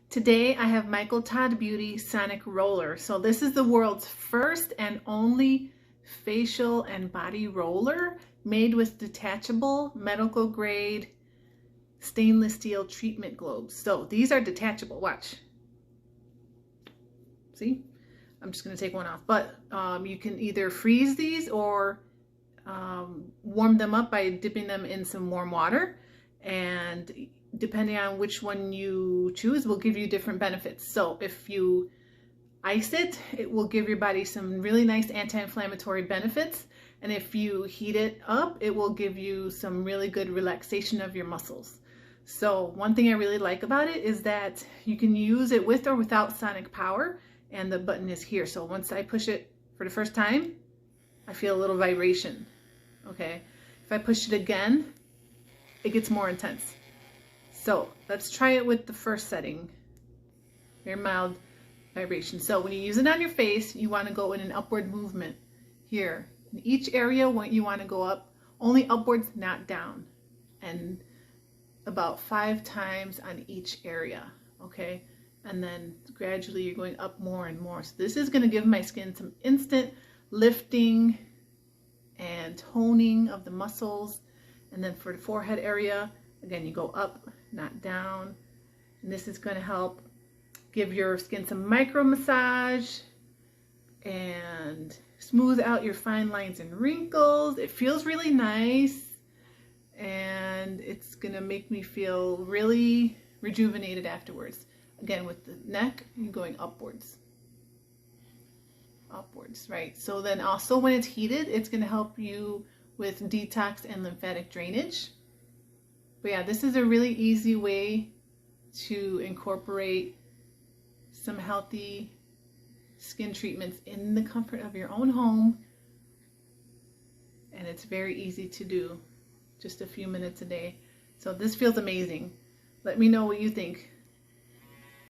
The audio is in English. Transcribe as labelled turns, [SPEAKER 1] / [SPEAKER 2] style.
[SPEAKER 1] Today I have Todd Beauty Sonic Roller. So this is the world's first and only facial and body roller made with detachable medical grade stainless steel treatment globes. So these are detachable, watch. See, I'm just gonna take one off, but you can either freeze these or warm them up by dipping them in some warm water, and depending on which one you choose will give you different benefits. So if you ice it, it will give your body some really nice anti-inflammatory benefits, and if you heat it up, it will give you some really good relaxation of your muscles. So one thing I really like about it is that you can use it with or without sonic power, and the button is here. So once I push it for the first time, I feel a little vibration. Okay, if I push it again, it gets more intense. So let's try it with the first setting. Very mild vibration. So when you use it on your face, you want to go in an upward movement here. In each area, you want to go up, only upwards, not down. And about 5 times on each area, okay? And then gradually you're going up more and more. So this is going to give my skin some instant lifting and toning of the muscles. And then for the forehead area, again, you go up, not down. And this is going to help give your skin some micro massage and smooth out your fine lines and wrinkles. It feels really nice, and it's going to make me feel really rejuvenated afterwards. Again, with the neck, you're going upwards. Upwards, right? So then also when it's heated, it's going to help you with detox and lymphatic drainage. But yeah, this is a really easy way to incorporate some healthy skin treatments in the comfort of your own home. And it's very easy to do, just a few minutes a day. So this feels amazing. Let me know what you think.